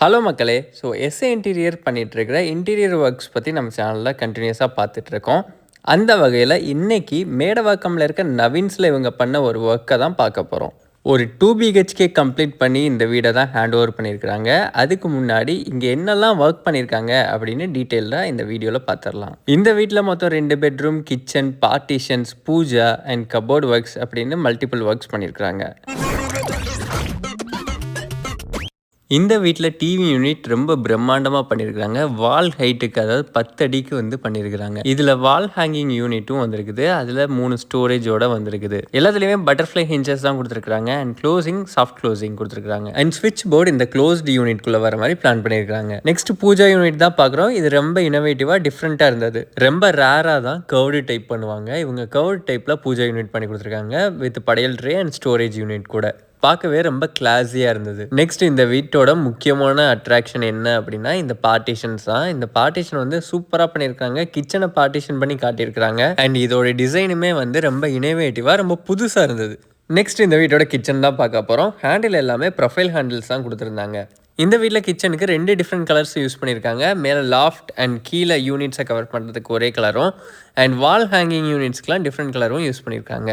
Hello மக்களே! So SA interior பண்ணிகிட்ருக்கிற interior works பற்றி நம்ம சேனலில் கண்டினியூஸாக பார்த்துட்ருக்கோம். அந்த வகையில் இன்னைக்கு மேடவாக்கமில் இருக்க நவீன்ஸில் இவங்க பண்ண ஒரு ஒர்க்கை தான் பார்க்க போகிறோம். ஒரு 2 பிஹெச்கே கம்ப்ளீட் பண்ணி இந்த வீடை தான் ஹேண்ட் ஓவர் பண்ணியிருக்கிறாங்க. அதுக்கு முன்னாடி இங்கே என்னெல்லாம் ஒர்க் பண்ணியிருக்காங்க அப்படின்னு டீட்டெயில்டாக இந்த வீடியோவில் பார்த்துடலாம். இந்த வீட்டில் மொத்தம் 2 bedroom, kitchen, partitions, puja and cupboard works அப்படின்னு மல்டிபிள் ஒர்க்ஸ் பண்ணியிருக்கிறாங்க. இந்த வீட்டில் டிவி யூனிட் ரொம்ப பிரம்மாண்டமாக பண்ணியிருக்கிறாங்க. வால் ஹைட்டுக்கு, அதாவது 10 அடிக்கு வந்து பண்ணியிருக்கிறாங்க. இதில் வால் ஹேங்கிங் யூனிட்டும் வந்திருக்குது. அதில் 3 ஸ்டோரேஜோட வந்திருக்குது. எல்லாத்துலேயுமே பட்டர்ஃப்ளை ஹிஞ்சஸ் தான் கொடுத்துருக்காங்க. அண்ட் க்ளோசிங், சாஃப்ட் க்ளோசிங் கொடுத்துருக்காங்க. அண்ட் ஸ்விட்ச் போர்டு இந்த க்ளோஸ்டு யூனிட்குள்ளே வர மாதிரி பிளான் பண்ணியிருக்காங்க. நெக்ஸ்ட் பூஜா யூனிட் தான் பார்க்குறோம். இது ரொம்ப இனோவேட்டிவாக டிஃப்ரெண்ட்டாக இருந்தது. ரொம்ப ரேராக தான் கர்வ்டு டைப் பண்ணுவாங்க. இவங்க கர்வ்டு டைப்பில் பூஜா யூனிட் பண்ணி கொடுத்துருக்காங்க. வித் படையல் ட்ரே அண்ட் ஸ்டோரேஜ் யூனிட் கூட. பார்க்கவே ரொம்ப கிளாஸியாக இருந்தது. நெக்ஸ்ட் இந்த வீட்டோட முக்கியமான அட்ராக்ஷன் என்ன அப்படின்னா இந்த பார்ட்டிஷன்ஸ் தான். இந்த பார்ட்டிஷன் வந்து சூப்பராக பண்ணியிருக்காங்க. கிச்சனை பார்ட்டிஷன் பண்ணி காட்டியிருக்கிறாங்க. அண்ட் இதோட டிசைனுமே வந்து ரொம்ப இனோவேட்டிவாக ரொம்ப புதுசாக இருந்தது. நெக்ஸ்ட் இந்த வீட்டோட கிச்சன் தான் பார்க்க போகிறோம். ஹேண்டில் எல்லாமே ப்ரொஃபைல் ஹேண்டில்ஸ் தான் கொடுத்துருந்தாங்க. இந்த வீட்டில் கிச்சனுக்கு 2 டிஃப்ரெண்ட் கலர்ஸ் யூஸ் பண்ணியிருக்காங்க. மேலே லாஃப்ட் அண்ட் கீழே யூனிட்ஸை கவர் பண்ணுறதுக்கு ஒரே கலரும், அண்ட் வால் ஹேங்கிங் யூனிட்ஸ்க்கெலாம் டிஃப்ரெண்ட் கலரும் யூஸ் பண்ணியிருக்காங்க.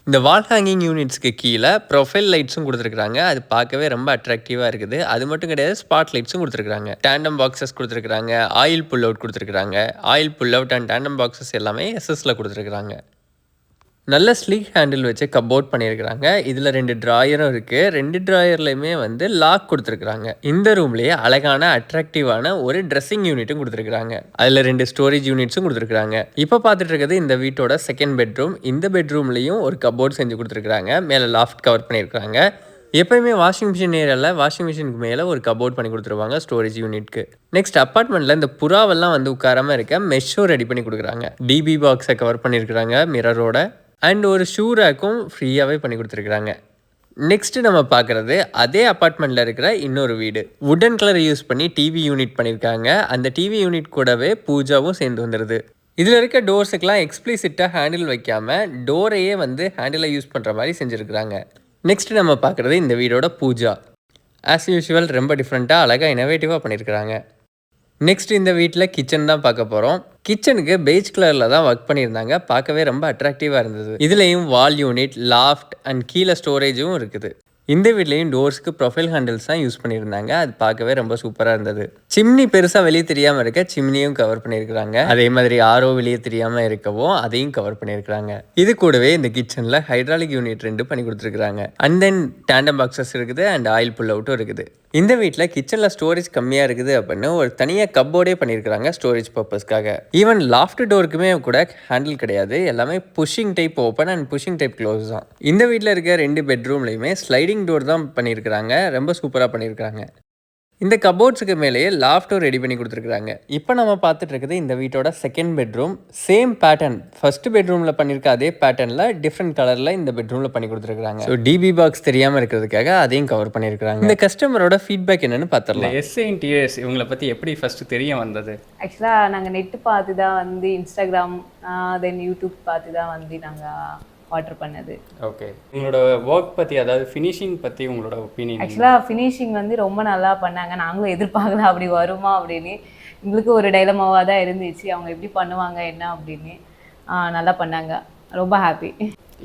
இந்த வால் ஹேங்கிங் யூனிட்ஸ்க்கு கீழே ப்ரொஃபைல் லைட்ஸும் கொடுத்துருக்காங்க. அது பார்க்கவே ரொம்ப அட்ராக்டிவாக இருக்குது. அது மட்டும் கிடையாது, ஸ்பாட் லைட்ஸும் கொடுத்துருக்காங்க. டேண்டம் பாக்ஸஸ் கொடுத்துருக்காங்க. ஆயில் புல் அவுட் கொடுத்துருக்காங்க. Oil pull out and tandem boxes எல்லாமே எஸ்எஸ்ல கொடுத்துருக்காங்க. நல்ல ஸ்லீக் ஹேண்டில் வச்சு கப்போர்ட் பண்ணியிருக்கிறாங்க. இதில் 2 ட்ராயரும் இருக்குது. 2 ட்ராயர்லையுமே வந்து லாக் கொடுத்துருக்குறாங்க. இந்த ரூம்லேயே அழகான அட்ராக்டிவான ஒரு ட்ரெஸ்ஸிங் யூனிட்டும் கொடுத்துருக்காங்க. அதில் 2 ஸ்டோரேஜ் யூனிட்ஸும் கொடுத்துருக்காங்க. இப்போ பார்த்துட்டு இருக்கிறது இந்த வீட்டோட செகண்ட் பெட்ரூம். இந்த பெட்ரூம்லேயும் ஒரு கப்போர்ட் செஞ்சு கொடுத்துருக்காங்க. மேலே லாஃப்ட் கவர் பண்ணியிருக்காங்க. எப்போயுமே வாஷிங் மிஷின் ஏரியாவில் வாஷிங் மிஷினுக்கு மேலே ஒரு கபோர்ட் பண்ணி கொடுத்துருவாங்க ஸ்டோரேஜ் யூனிட்க்கு. நெக்ஸ்ட் அப்பார்ட்மெண்ட்டில் இந்த புறாவெல்லாம் வந்து உட்காராமல் இருக்க மெஷ்ஷும் ரெடி பண்ணி கொடுக்குறாங்க. டிபி பாக்ஸை கவர் பண்ணியிருக்கிறாங்க மிரரோட. அண்ட் ஒரு ஷூ ரேக்கும் ஃப்ரீயாகவே பண்ணி கொடுத்துருக்குறாங்க. நெக்ஸ்ட்டு நம்ம பார்க்குறது அதே அப்பார்ட்மெண்ட்டில் இருக்கிற இன்னொரு வீடு. வுடன் கலர் யூஸ் பண்ணி டிவி யூனிட் பண்ணியிருக்காங்க. அந்த டிவி யூனிட் கூடவே பூஜாவும் சேர்ந்து வந்துடுது. இதில் இருக்க டோர்ஸுக்கெலாம் எக்ஸ்பிளிசிட்டாக ஹேண்டில் வைக்காமல் டோரையே வந்து ஹேண்டிலாக யூஸ் பண்ணுற மாதிரி செஞ்சுருக்குறாங்க. நெக்ஸ்ட்டு நம்ம பார்க்குறது இந்த வீடோட பூஜா. ஆஸ் யூஷுவல் ரொம்ப டிஃப்ரெண்ட்டாக அழகாக இனோவேட்டிவாக பண்ணியிருக்கிறாங்க. நெக்ஸ்ட் இந்த வீட்டில் கிச்சன் தான் பார்க்க போகிறோம். கிச்சனுக்கு பெய்ஜ் கலரில் தான் ஒர்க் பண்ணியிருந்தாங்க. பார்க்கவே ரொம்ப அட்ராக்டிவாக இருந்தது. இதுலேயும் வால் யூனிட், லாஃப்ட் அண்ட் கீழே ஸ்டோரேஜும் இருக்குது. இந்த வீட்லேயும் டோர்ஸ்க்கு ப்ரொஃபைல் ஹேண்டில்ஸ் தான் யூஸ் பண்ணியிருந்தாங்க. அது பார்க்கவே ரொம்ப சூப்பராக இருந்தது. சிம்னி பெருசாக வெளியே தெரியாமல் இருக்க சிம்னியும் கவர் பண்ணியிருக்கிறாங்க. அதே மாதிரி ஆரோ வெளியே தெரியாமல் இருக்கவும் அதையும் கவர் பண்ணியிருக்கிறாங்க. இது கூடவே இந்த கிச்சனில் ஹைட்ராலிக் யூனிட் 2 பண்ணி கொடுத்துருக்காங்க. அண்ட் தென் டேண்டம் பாக்ஸஸ் இருக்குது அண்ட் ஆயில் புல் அவுட்டும் இருக்குது. இந்த வீட்டில் கிச்சனில் ஸ்டோரேஜ் கம்மியாக இருக்குது அப்படின்னு ஒரு தனியாக கப்போர்டே பண்ணியிருக்கிறாங்க ஸ்டோரேஜ் பர்பஸ்க்காக. ஈவன் லாஃப்ட் டோருக்குமே கூட ஹேண்டில் கிடையாது. எல்லாமே pushing type open and pushing type close தான். இந்த வீட்டில் இருக்க 2 பெட்ரூம்லையுமே ஸ்லைடிங் டோர் தான் பண்ணியிருக்கிறாங்க. ரொம்ப சூப்பராக பண்ணியிருக்கிறாங்க. இந்த கபோர்ட்ஸுக்கு மேலேயே லாஃப்ட்டும் ரெடி பண்ணி கொடுத்துருக்காங்க. இப்போ நம்ம பார்த்துட்டு இருக்குது இந்த வீட்டோட second bedroom. Same pattern, first பெட்ரூமில் பண்ணியிருக்க அதே பேட்டர்னில் டிஃப்ரெண்ட் கலரில் இந்த பெட்ரூமில் பண்ணி கொடுத்துருக்காங்க. ஸோ டிபி பாக்ஸ் தெரியாமல் இருக்கிறதுக்காக அதையும் கவர் பண்ணியிருக்காங்க. இந்த கஸ்டமரோட ஃபீட்பேக் என்னன்னு பார்த்துடலாம். எஸ்ஏ இன்டீரியர்ஸ் இவங்களை பற்றி எப்படி ஃபர்ஸ்ட் தெரிய வந்தது? ஆக்சுவலாக நாங்கள் நெட்டு பார்த்து தான் வந்து இன்ஸ்டாகிராம் தென் யூடியூப் பார்த்து தான் வந்து நாங்கள் ஆர்டர் பண்ணது. ஓகே, உங்களோட ஒர்க் பற்றி, அதாவது ஃபினிஷிங் பற்றி உங்களோட ஒப்பீனியன்? ஆக்சுவலாக ஃபினிஷிங் வந்து ரொம்ப நல்லா பண்ணாங்க. நாங்களும் எதிர்பார்க்கல அப்படி வருமா அப்படின்னு. எங்களுக்கு ஒரு டைலமாவாக தான் இருந்துச்சு, அவங்க எப்படி பண்ணுவாங்க என்ன அப்படின்னு. நல்லா பண்ணாங்க, ரொம்ப ஹாப்பி.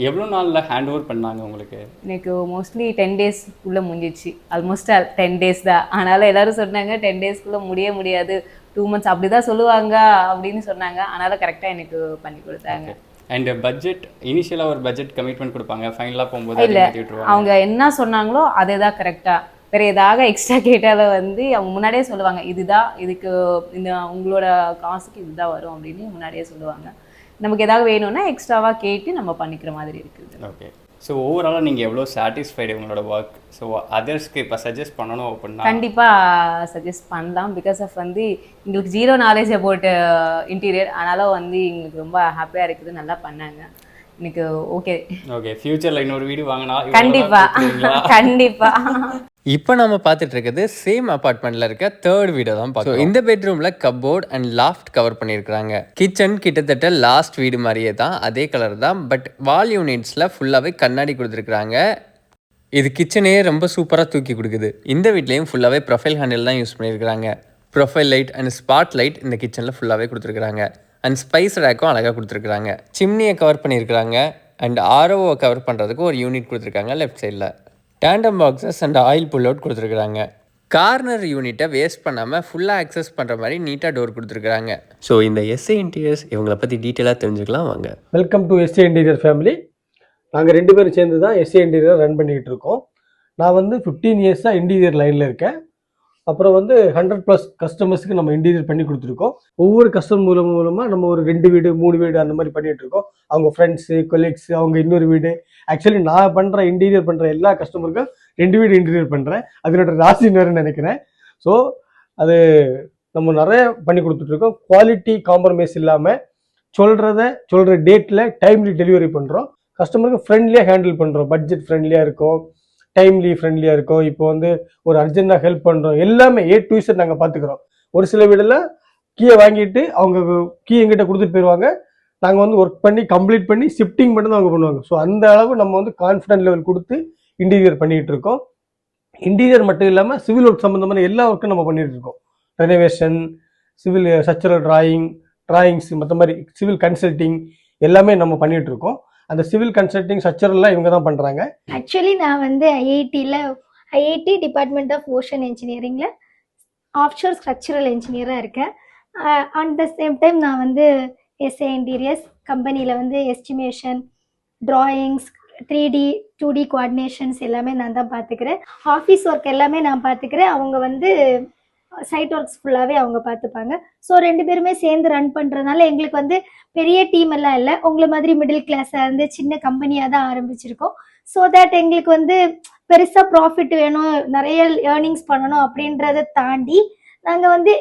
எவ்வளோ நாளில் ஹேண்ட் ஓவர் பண்ணாங்க உங்களுக்கு? எனக்கு மோஸ்ட்லி 10 டேஸ்க்குள்ளே முடிஞ்சிச்சு. ஆல்மோஸ்ட் 10 டேஸ் தான். அதனால் எல்லோரும் சொன்னாங்க 10 டேஸ்க்குள்ளே முடியாது, 2 months அப்படி தான் சொல்லுவாங்க அப்படின்னு சொன்னாங்க. அதனால் கரெக்டாக எனக்கு பண்ணி கொடுத்தாங்க. அண்ட் பட்ஜெட், இனிஷியலாக ஒரு பட்ஜெட் கமிட்மெண்ட் கொடுப்பாங்க, ஃபைனலாக போகும்போது இல்லை, அவங்க என்ன சொன்னாங்களோ அதே தான் கரெக்டாக. வேறு ஏதாவது எக்ஸ்ட்ரா கேட்டாலும் வந்து அவங்க முன்னாடியே சொல்லுவாங்க, இதுதான் இதுக்கு இந்த உங்களோட காசுக்கு இதுதான் வரும் அப்படின்னு முன்னாடியே சொல்லுவாங்க. நமக்கு ஏதாவது வேணும்னா எக்ஸ்ட்ராவாக கேட்டு நம்ம பண்ணிக்கிற மாதிரி இருக்குது. ஓகே, ஸோ ஓவராலாக நீங்கள் எவ்வளோ சாட்டிஸ்ஃபைடு உங்களோட ஒர்க்? ஸோ அதர்ஸ்க்கு இப்போ சஜஸ்ட் பண்ணணும் அப்படின்னா? கண்டிப்பாக சஜஸ்ட் பண்ணலாம். பிகாஸ் ஆஃப் வந்து எங்களுக்கு 0 knowledge அபவுட் இன்டீரியர். அதனால் வந்து எங்களுக்கு ரொம்ப ஹாப்பியாக இருக்குது. நல்லா பண்ணாங்க எனக்கு. ஓகே ஓகே, ஃபியூச்சரில் இன்னொரு வீடு வாங்கினா கண்டிப்பாக. இப்போ நம்ம பார்த்துட்டு இருக்கிறது சேம் அப்பார்ட்மெண்ட்ல இருக்க தேர்ட் வீடை தான் பார்க்கணும். இந்த பெட்ரூம்ல கப்போர்ட் அண்ட் லாஃப்ட் கவர் பண்ணியிருக்காங்க. கிச்சன் கிட்டத்தட்ட லாஸ்ட் வீடு மாதிரியே தான், அதே கலர் தான். பட் வால் யூனிட்ஸ்ல ஃபுல்லாகவே கண்ணாடி கொடுத்துருக்காங்க. இது கிச்சனையே ரொம்ப சூப்பராக தூக்கி கொடுக்குது. இந்த வீட்லேயும் ஃபுல்லாகவே ப்ரொஃபைல் ஹேண்டில் தான் யூஸ் பண்ணியிருக்கிறாங்க. Profile light and spot light இந்த கிச்சனில் ஃபுல்லாகவே கொடுத்துருக்குறாங்க. அண்ட் ஸ்பைஸ் ரேக்கும் அழகாக கொடுத்துருக்குறாங்க. சிம்னியை கவர் பண்ணியிருக்கிறாங்க. அண்ட் ஆர்ஓவை கவர் பண்ணுறதுக்கு ஒரு யூனிட் கொடுத்துருக்காங்க லெஃப்ட் சைடில். Tandem boxes and oil pull out கொடுத்துருக்குறாங்க. கார்னர் யூனிட்டை வேஸ்ட் பண்ணாமல் ஃபுல்லாக ஆக்சஸ் பண்ணுற மாதிரி நீட்டாக டோர் கொடுத்துருக்குறாங்க. ஸோ இந்த எஸ்ஏ இன்டீரியர்ஸ் இவங்களை பற்றி டீட்டெயிலாக தெரிஞ்சுக்கலாம் வாங்க. Welcome to SA interior family. நாங்கள் 2 பேரும் சேர்ந்து தான் எஸ்ஏ இன்டீரியர் ரன் பண்ணிக்கிட்டு இருக்கோம். நான் வந்து 15 இயர்ஸாக இன்டீரியர் லைனில் இருக்கேன். அப்புறம் வந்து 100+ கஸ்டமர்ஸுக்கு நம்ம இன்டீரியர் பண்ணி கொடுத்துருக்கோம். ஒவ்வொரு கஸ்டமர் மூலமாக நம்ம ஒரு 2 வீடு 3 வீடு அந்த மாதிரி பண்ணிகிட்டு இருக்கோம். அவங்க ஃப்ரெண்ட்ஸு கொலீக்ஸு அவங்க இன்னொரு வீடு. ஆக்சுவலி நான் பண்ணுற இன்டீரியர் பண்ணுற எல்லா கஸ்டமருக்கும் 2 வீடு இன்டீரியர் பண்ணுறேன். அதனோட ராசின்னு நினைக்கிறேன். ஸோ அது நம்ம நிறைய பண்ணி கொடுத்துட்ருக்கோம். குவாலிட்டி காம்ப்ரமைஸ் இல்லாமல் சொல்கிற டேட்டில் டைம்லி டெலிவரி பண்ணுறோம். கஸ்டமருக்கு ஃப்ரெண்ட்லியாக ஹேண்டில் பண்ணுறோம். பட்ஜெட் ஃப்ரெண்ட்லியாக இருக்கும், டைம்லி ஃப்ரெண்ட்லியாக இருக்கும். இப்போ வந்து ஒரு அர்ஜென்ட்டாக ஹெல்ப் பண்ணுறோம். எல்லாமே A to Z நாங்கள் பார்த்துக்குறோம். ஒரு சில வீடில் கீயை வாங்கிட்டு அவங்க கீ எங்கிட்ட கொடுத்துட்டு போயிடுவாங்க. நாங்கள் வந்து ஒர்க் பண்ணி கம்ப்ளீட் பண்ணி ஷிஃப்டிங் மட்டும் தான் அவங்க பண்ணுவாங்க. ஸோ அந்த அளவு நம்ம வந்து கான்ஃபிடன்ட் லெவல் கொடுத்து இன்டீரியர் பண்ணிகிட்டு இருக்கோம். இன்டீரியர் மட்டும் இல்லாமல் சிவில் ஒர்க் சம்மந்தமான எல்லா ஒர்க்கும் நம்ம பண்ணிகிட்டு இருக்கோம். ரெனோவேஷன், சிவில் ஸ்ட்ரக்சரல் டிராயிங்ஸ் மற்ற மாதிரி சிவில் கன்சல்டிங் எல்லாமே நம்ம பண்ணிகிட்டு இருக்கோம். அந்த சிவில் கன்சல்டிங் ஸ்ட்ரக்சரெல்லாம் இவங்க தான் பண்ணுறாங்க. ஆக்சுவலி நான் வந்து ஐஐடி டிபார்ட்மெண்ட் ஆஃப் ஓஷன் இன்ஜினியரிங்கில் ஆஃப்ஷோர் ஸ்ட்ரக்சரல் இன்ஜினியராக இருக்கேன். அட் த சேம் டைம் நான் வந்து எஸ்ஏ இன்டீரியர்ஸ் கம்பெனியில் வந்து estimation, drawings, 3D 2D coordinations எல்லாமே நான் தான் பார்த்துக்கிறேன். ஆஃபீஸ் ஒர்க் எல்லாமே நான் பார்த்துக்கிறேன். அவங்க வந்து சைட் ஒர்க்ஸ் ஃபுல்லாகவே அவங்க பார்த்துப்பாங்க. ஸோ 2 பேருமே சேர்ந்து ரன் பண்ணுறதுனால எங்களுக்கு வந்து பெரிய டீம் எல்லாம் இல்லை. உங்களை மாதிரி மிடில் கிளாஸாக இருந்து சின்ன கம்பெனியாக தான் ஆரம்பிச்சிருக்கோம். ஸோ தட் எங்களுக்கு வந்து பெருசாக ப்ராஃபிட் வேணும், நிறைய ஏர்னிங்ஸ் பண்ணணும் அப்படின்றத தாண்டி நாங்கள் வந்து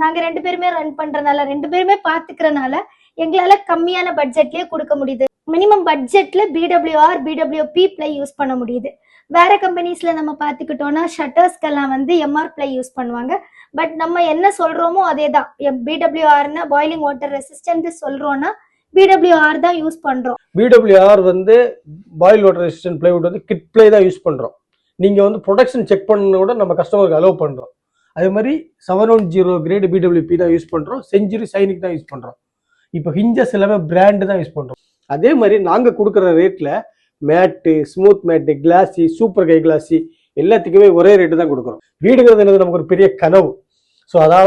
நாங்கள் 2 பேருமே ரன் பண்ணுறதுனால 2 பேருமே பார்த்துக்கிறனால எங்களால் கம்மியான பட்ஜெட்லேயே கொடுக்க முடியுது. மினிமம் பட்ஜெட்டில் BWR BWP ப்ளை யூஸ் பண்ண முடியுது. வேற கம்பெனிஸ்ல நம்ம பார்த்துக்கிட்டோம்னா ஷட்டர்ஸ்க்கெல்லாம் வந்து MR ப்ளை யூஸ் பண்ணுவாங்க. பட் நம்ம என்ன சொல்றோமோ அதே தான். BWRனா பாய்லிங் வாட்டர் ரெசிஸ்டன்ட் சொல்றோம்னா BWR தான் யூஸ் பண்றோம். BWR வந்து பாயில் வாட்டர் ரெசிஸ்டன்ட் பிளைவுட் வந்து கிட் பிளை தான் யூஸ் பண்ணுறோம். நீங்கள் வந்து ப்ரொடக்ஷன் செக் பண்ண கூட நம்ம கஸ்டமருக்கு அலோவ் பண்ணுறோம். அதே மாதிரி 710 கிரேடு BWP தான் யூஸ் பண்ணுறோம். செஞ்சுரி சைனிக் தான் யூஸ் பண்ணுறோம். இப்போ ஹிஞ்சஸ் எல்லாமே பிராண்டு தான் யூஸ் பண்ணுறோம். அதே மாதிரி நாங்கள் கொடுக்குற ரேட்டில் மேட்டு, ஸ்மூத் மேட்டு, கிளாஸி, சூப்பர் கை கிளாஸி எல்லாத்துக்குமே ஒரே ரேட்டு தான் கொடுக்குறோம். வீடுங்கிறது என்னது நமக்கு ஒரு பெரிய கனவு. ஸோ அதை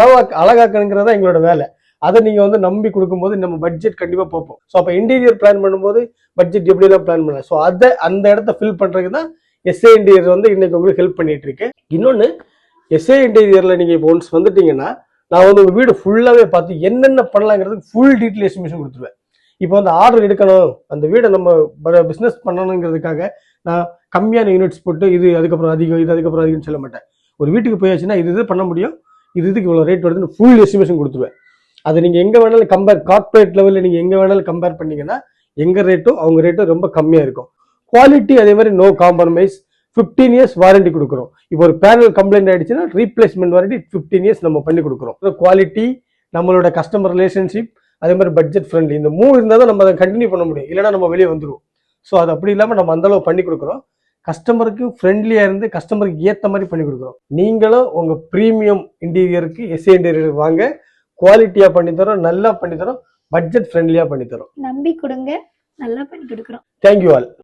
அழகாக்கணுங்கிறது தான் எங்களோட வேலை. அதை நீங்கள் வந்து நம்பி கொடுக்கும்போது நம்ம பட்ஜெட் கண்டிப்பாக பார்ப்போம். ஸோ அப்போ இன்டீரியர் பிளான் பண்ணும்போது பட்ஜெட் எப்படிலாம் பிளான் பண்ணலாம். ஸோ அந்த இடத்த ஃபில் பண்ணுறதுக்கு தான் எஸ்ஏ இன்டீரியர் வந்து இன்னைக்கு உங்களுக்கு ஹெல்ப் பண்ணிட்டு இருக்கு. இன்னொன்று, எஸ்ஏ இன்டீரியரில் நீங்கள் இப்போ ஒன்ஸ் வந்துட்டீங்கன்னா நான் வந்து உங்கள் வீடு ஃபுல்லாகவே பார்த்து என்னென்ன பண்ணலாங்கிறதுக்கு ஃபுல் டீட்டெயில் எஸ்டிமேஷன் கொடுத்துருவேன். இப்போ வந்து ஆர்டர் எடுக்கணும், அந்த வீடை நம்ம பிஸ்னஸ் பண்ணணுங்கிறதுக்காக நான் கம்மியான யூனிட்ஸ் போட்டு அதுக்கப்புறம் அதிகம் அதுக்கப்புறம் அதிகம்னு சொல்ல மாட்டேன். ஒரு வீட்டுக்கு போயாச்சுன்னா இது பண்ண முடியும், இதுக்கு இவ்வளோ ரேட் வருதுன்னு ஃபுல் எஸ்டிமேஷன் கொடுத்துருவேன். அதை நீங்கள் எங்கே வேணாலும் கார்ப்பரேட் லெவலில் நீங்கள் எங்கே வேணாலும் கம்பேர் பண்ணீங்கன்னா எங்கள் ரேட்டும் அவங்க ரேட்டும் ரொம்ப கம்மியாக இருக்கும். குவாலிட்டி அதே மாதிரி நோ காம்ப்ரமைஸ். 15 இயர்ஸ் வாரண்டி கொடுக்குறோம். இப்போ ஒரு பேனல் கம்ப்ளைண்ட் ஆயிடுச்சுன்னா ரீப்ளேஸ்மெண்ட் வாரண்டி 15 இயர்ஸ் நம்ம பண்ணி கொடுக்குறோம். குவாலிட்டி, நம்மளோட கஸ்டமர் ரிலேஷன்ஷிப், அதே மாதிரி பட்ஜெட் ஃப்ரெண்ட்லி, இந்த 3 இருந்தால் தான் நம்ம அதை கண்டினியூ பண்ண முடியும். இல்லைனா நம்ம வெளியே வந்துடுவோம். ஸோ அது அப்படி இல்லாமல் நம்ம அந்தளவு பண்ணி கொடுக்குறோம். கஸ்டமருக்கு ஃப்ரெண்ட்லியாக இருந்து கஸ்டமருக்கு ஏற்ற மாதிரி பண்ணி கொடுக்குறோம். நீங்களும் உங்கள் ப்ரீமியம் இன்டீரியருக்கு எஸ்ஏ இன்டீரியர் வாங்க. குவாலிட்டியாக பண்ணித்தரோம், நல்லா பண்ணித்தரோம், பட்ஜெட் ஃப்ரெண்ட்லியாக பண்ணித்தரோம். நம்பி கொடுங்க, நல்லா பண்ணி கொடுக்குறோம். Thank you all.